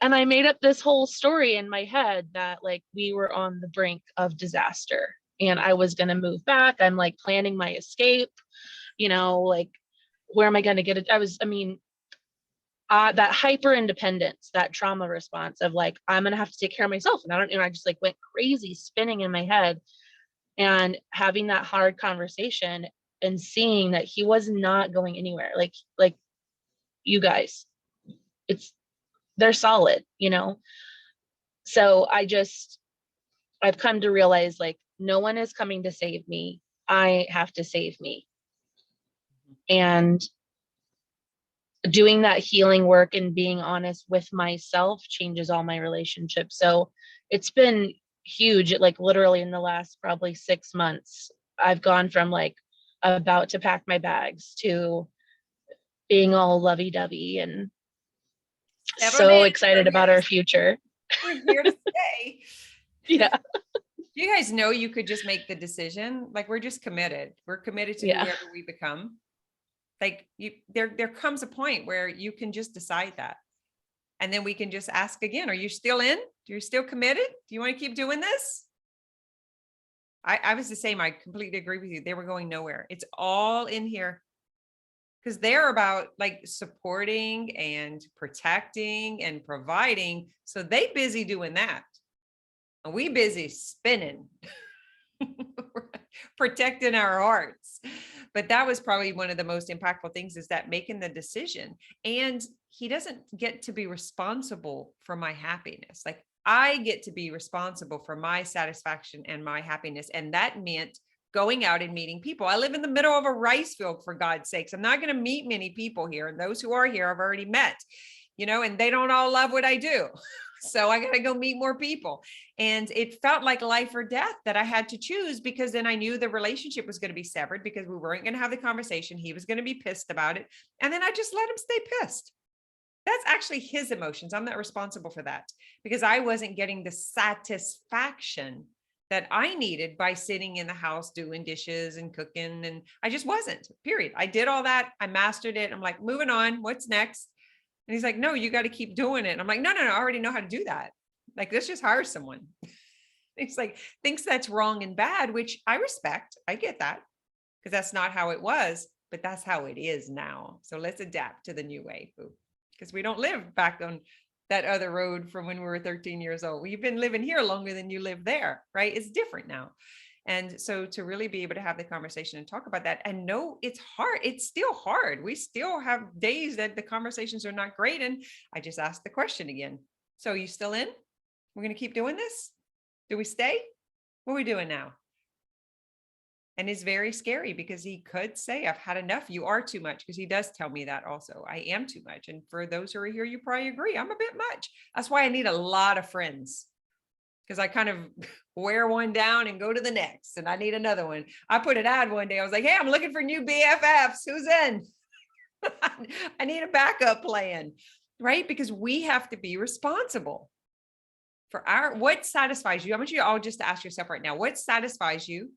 And I made up this whole story in my head that, like, we were on the brink of disaster and I was going to move back. I'm like planning my escape, like, where am I going to get it? That hyper independence, that trauma response of like, I'm going to have to take care of myself. And I just like went crazy spinning in my head. and having that hard conversation and seeing that he was not going anywhere. Like you guys, they're solid, you know? So I've come to realize, like, no one is coming to save me. I have to save me. And doing that healing work and being honest with myself changes all my relationships. So it's been huge. Like literally in the last probably 6 months, I've gone from like about to pack my bags to being all lovey-dovey and Settled so in. excited about our future. We're here to stay. Yeah. You guys know you could just make the decision. Like we're just committed. We're committed to Yeah. whoever we become. Like there comes a point where you can just decide that. And then we can just ask again, are you still in? Do you still committed? Do you want to keep doing this? I was the same. I completely agree with you. They were going nowhere. It's all in here. Because they're about like supporting and protecting and providing. So they busy doing that. And we busy spinning, protecting our hearts. But that was probably one of the most impactful things, is that making the decision. And he doesn't get to be responsible for my happiness. Like I get to be responsible for my satisfaction and my happiness. And that meant going out and meeting people. I live in the middle of a rice field, for God's sakes. I'm not going to meet many people here. And those who are here I've already met, you know, and they don't all love what I do. So I got to go meet more people. And it felt like life or death that I had to choose, because then I knew the relationship was going to be severed because we weren't going to have the conversation. He was going to be pissed about it. And then I just let him stay pissed. That's actually his emotions. I'm not responsible for that, because I wasn't getting the satisfaction that I needed by sitting in the house doing dishes and cooking. And I just wasn't, period. I did all that. I mastered it. I'm like, moving on. What's next? And he's like, no, you got to keep doing it. And I'm like, no, I already know how to do that. Like, let's just hire someone. He's like, thinks that's wrong and bad, which I respect. I get that, because that's not how it was, but that's how it is now. So let's adapt to the new way, because we don't live back on that other road from when we were 13 years old. We've been living here longer than you live there, right? It's different now. And so to really be able to have the conversation and talk about that, and no, it's hard. It's still hard. We still have days that the conversations are not great. And I just asked the question again. So you still in? We're going to keep doing this? Do we stay? What are we doing now? And it's very scary, because he could say, I've had enough. You are too much. Because he does tell me that also. I am too much. And for those who are here, you probably agree. I'm a bit much. That's why I need a lot of friends, because I kind of wear one down and go to the next. And I need another one. I put an ad one day. I was like, hey, I'm looking for new BFFs. Who's in? I need a backup plan, right? Because we have to be responsible for what satisfies you. I want you all just to ask yourself right now, what satisfies you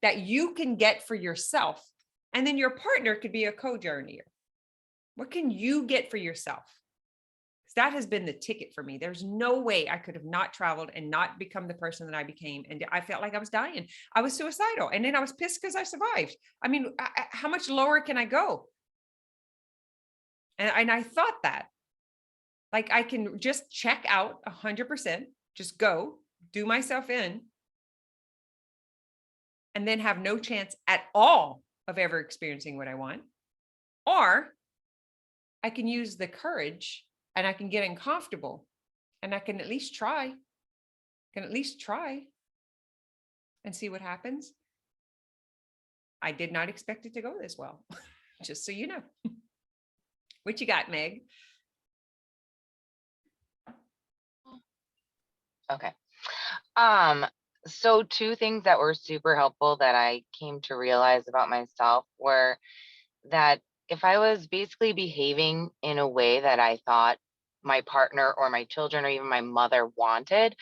that you can get for yourself? And then your partner could be a co-journeyer. What can you get for yourself? Because that has been the ticket for me. There's no way I could have not traveled and not become the person that I became. And I felt like I was dying. I was suicidal. And then I was pissed because I survived. I mean, how much lower can I go? And I thought that, like, I can just check out 100%, just go do myself in, and then have no chance at all of ever experiencing what I want. Or I can use the courage, and I can get uncomfortable, and I can at least try, and see what happens. I did not expect it to go this well, just so you know. What you got, Meg? Okay. So two things that were super helpful that I came to realize about myself were that if I was basically behaving in a way that I thought my partner or my children or even my mother wanted,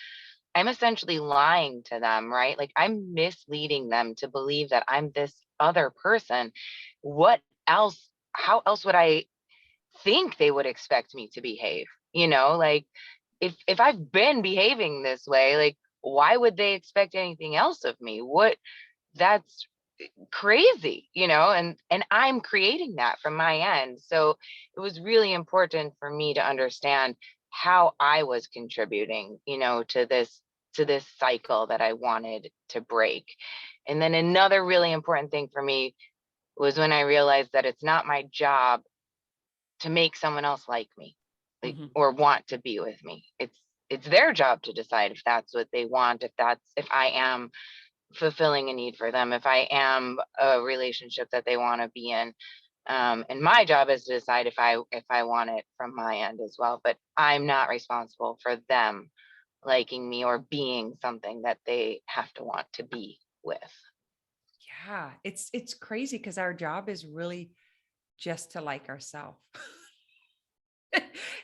I'm essentially lying to them, right? Like I'm misleading them to believe that I'm this other person. What else? How else would I think they would expect me to behave? Like if I've been behaving this way, like why would they expect anything else of me? That's crazy, and I'm creating that from my end. So it was really important for me to understand how I was contributing, to this to this cycle that I wanted to break. And then another really important thing for me was when I realized that it's not my job to make someone else like me, like, or want to be with me. It's their job to decide if that's what they want, if I am fulfilling a need for them, if I am a relationship that they want to be in. And my job is to decide if I want it from my end as well. But I'm not responsible for them liking me or being something that they have to want to be with. Yeah, it's crazy because our job is really just to like ourselves.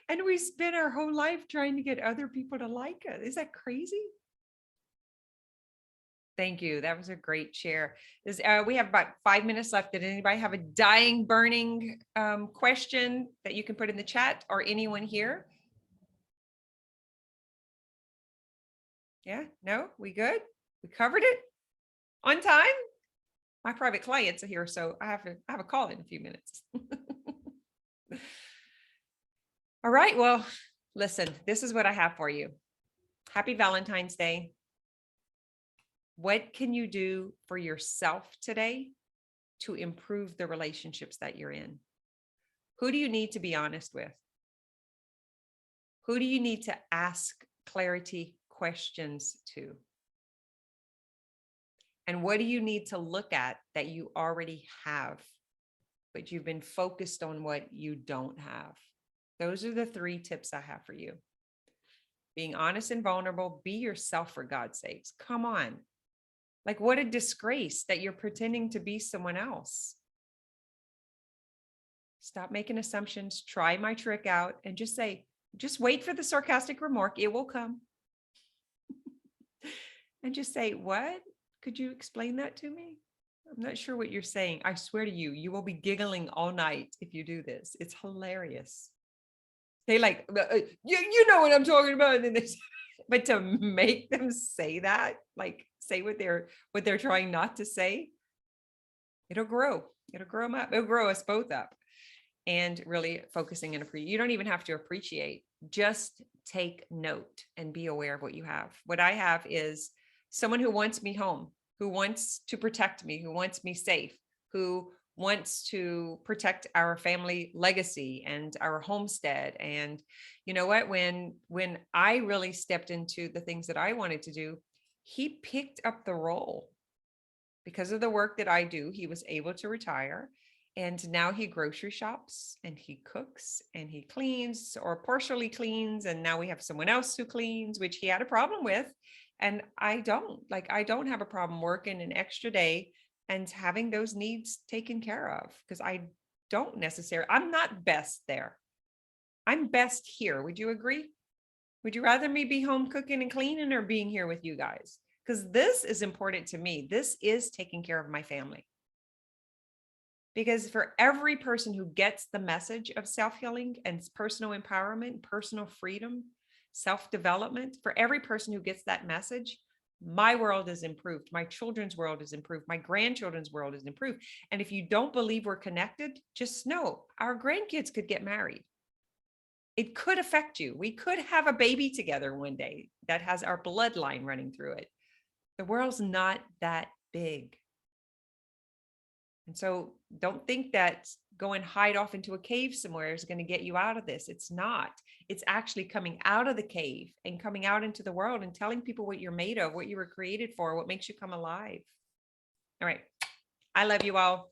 And we spend our whole life trying to get other people to like us. Is that crazy? Thank you. That was a great share. We have about 5 minutes left. Did anybody have a dying, burning question that you can put in the chat, or anyone here? Yeah, no, we good? We covered it on time? My private clients are here, so I have a call in a few minutes. All right, well, listen, this is what I have for you. Happy Valentine's Day. What can you do for yourself today to improve the relationships that you're in? Who do you need to be honest with? Who do you need to ask clarity questions to? And what do you need to look at that you already have, but you've been focused on what you don't have? Those are the 3 tips I have for you. Being honest and vulnerable, be yourself for God's sakes. Come on. Like, what a disgrace that you're pretending to be someone else. Stop making assumptions, try my trick out, and just say, just wait for the sarcastic remark. It will come. And just say, what? Could you explain that to me? I'm not sure what you're saying. I swear to you, you will be giggling all night if you do this. It's hilarious. They like, you know what I'm talking about. And then they, but to make them say that, like say what they're trying not to say, it'll grow them up. It'll grow us both up. And really focusing and you don't even have to appreciate, just take note and be aware of what you have. What I have is someone who wants me home, who wants to protect me, who wants me safe, who wants to protect our family legacy and our homestead. And you know what, when I really stepped into the things that I wanted to do, he picked up the role. Because of the work that I do, he was able to retire. And now he grocery shops and he cooks and he cleans or partially cleans. And now we have someone else who cleans, which he had a problem with. And I don't have a problem working an extra day and having those needs taken care of, because I'm not best there. I'm best here. Would you agree? Would you rather me be home cooking and cleaning or being here with you guys? Because this is important to me. This is taking care of my family. Because for every person who gets the message of self-healing and personal empowerment, personal freedom, self-development, for every person who gets that message, my world is improved. My children's world is improved. My grandchildren's world is improved. And if you don't believe we're connected, just know our grandkids could get married. It could affect you. We could have a baby together one day that has our bloodline running through it. The world's not that big. And so don't think that going hide off into a cave somewhere is going to get you out of this. It's not. It's actually coming out of the cave and coming out into the world and telling people what you're made of, what you were created for, what makes you come alive. All right. I love you all.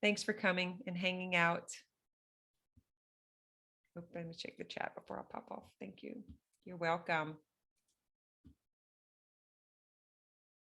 Thanks for coming and hanging out. Let me check the chat before I pop off. Thank you. You're welcome.